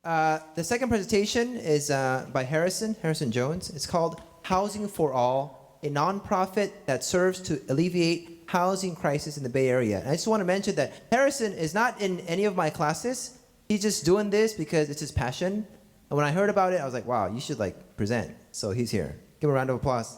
The second presentation is by Harrison Jones. It's called Housing for All, a nonprofit that serves to alleviate housing crisis in the Bay Area. And I just want to mention that Harrison is not in any of my classes. He's just doing this because it's his passion. And when I heard about it, I was like, wow, you should present. So he's here. Give him a round of applause.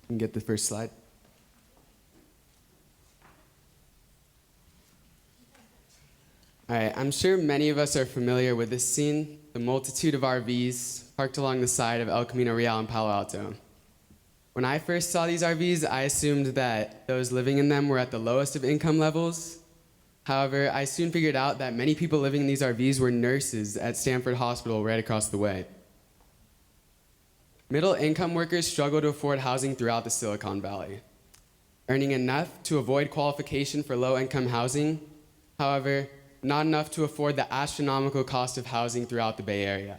You can get the first slide. All right, I'm sure many of us are familiar with this scene, the multitude of RVs parked along the side of El Camino Real in Palo Alto. When I first saw these RVs, I assumed that those living in them were at the lowest of income levels. However, I soon figured out that many people living in these RVs were nurses at Stanford Hospital right across the way. Middle-income workers struggle to afford housing throughout the Silicon Valley, earning enough to avoid qualification for low-income housing, however, not enough to afford the astronomical cost of housing throughout the Bay Area.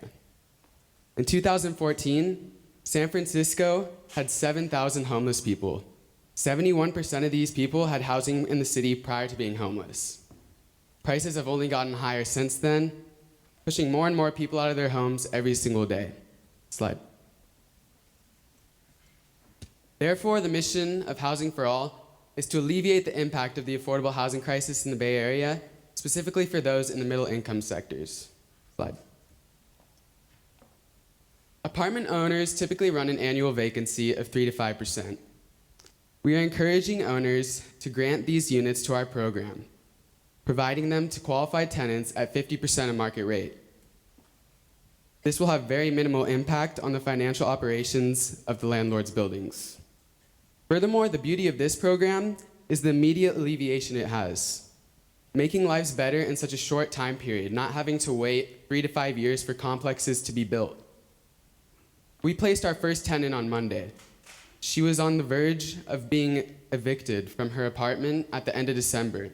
In 2014, San Francisco had 7,000 homeless people. 71% of these people had housing in the city prior to being homeless. Prices have only gotten higher since then, pushing more and more people out of their homes every single day. Slide. Therefore, the mission of Housing for All is to alleviate the impact of the affordable housing crisis in the Bay Area, specifically for those in the middle income sectors. Slide. Apartment owners typically run an annual vacancy of 3 to 5%. We are encouraging owners to grant these units to our program, providing them to qualified tenants at 50% of market rate. This will have very minimal impact on the financial operations of the landlord's buildings. Furthermore, the beauty of this program is the immediate alleviation it has, making lives better in such a short time period, not having to wait 3 to 5 years for complexes to be built. We placed our first tenant on Monday. She was on the verge of being evicted from her apartment at the end of December.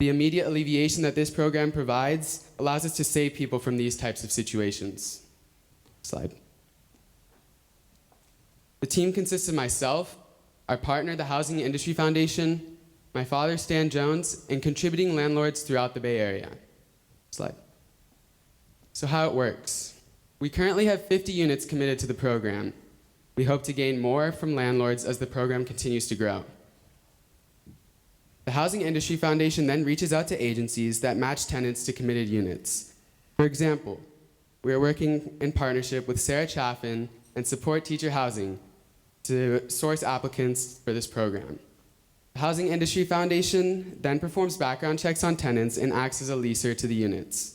The immediate alleviation that this program provides allows us to save people from these types of situations. Slide. The team consists of myself, our partner, the Housing Industry Foundation, my father, Stan Jones, and contributing landlords throughout the Bay Area. Slide. So how it works. We currently have 50 units committed to the program. We hope to gain more from landlords as the program continues to grow. The Housing Industry Foundation then reaches out to agencies that match tenants to committed units. For example, we are working in partnership with Sarah Chaffin and Support Teacher Housing to source applicants for this program. The Housing Industry Foundation then performs background checks on tenants and acts as a leaser to the units.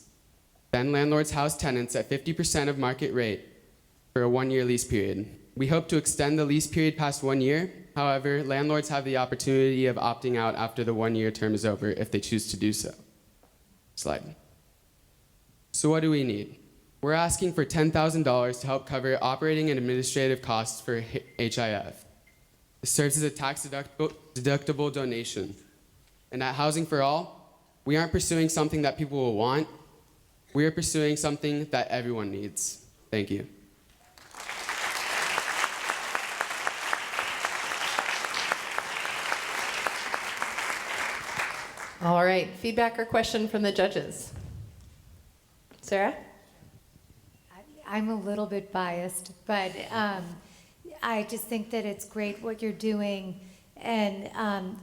Then landlords house tenants at 50% of market rate for a 1-year lease period. We hope to extend the lease period past 1 year. However, landlords have the opportunity of opting out after the 1-year term is over if they choose to do so. Slide. So what do we need? We're asking for $10,000 to help cover operating and administrative costs for HIF. This serves as a tax-deductible donation. And at Housing for All, we aren't pursuing something that people will want. We are pursuing something that everyone needs. Thank you. All right, feedback or question from the judges? Sarah? I'm a little bit biased, but I just think that it's great what you're doing. And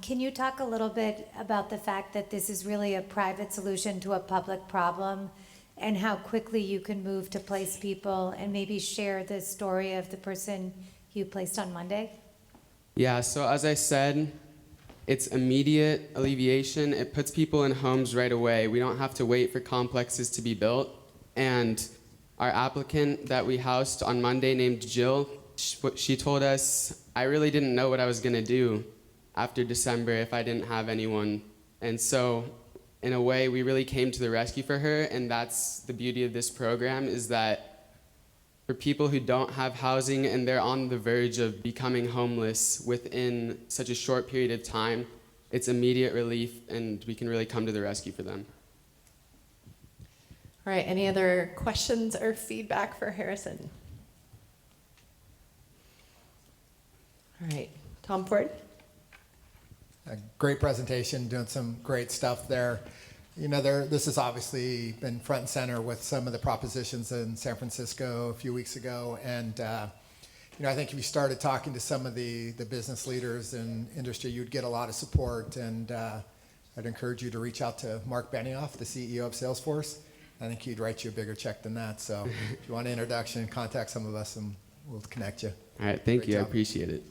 can you talk a little bit about the fact that this is really a private solution to a public problem, and how quickly you can move to place people, and maybe share the story of the person you placed on Monday? Yeah, so as I said, it's immediate alleviation. It puts people in homes right away. We don't have to wait for complexes to be built. And our applicant that we housed on Monday, named Jill, she told us, I really didn't know what I was gonna do after December if I didn't have anyone. And so in a way, we really came to the rescue for her, and that's the beauty of this program, is that for people who don't have housing and they're on the verge of becoming homeless within such a short period of time, it's immediate relief, and we can really come to the rescue for them. All right, any other questions or feedback for Harrison? All right, Tom Ford? A great presentation, doing some great stuff there. You know, this has obviously been front and center with some of the propositions in San Francisco a few weeks ago. And, you know, I think if you started talking to some of the business leaders in industry, you'd get a lot of support. And I'd encourage you to reach out to Mark Benioff, the CEO of Salesforce. I think he'd write you a bigger check than that. So if you want an introduction, contact some of us and we'll connect you. All right, thank Great you. I job. appreciate it.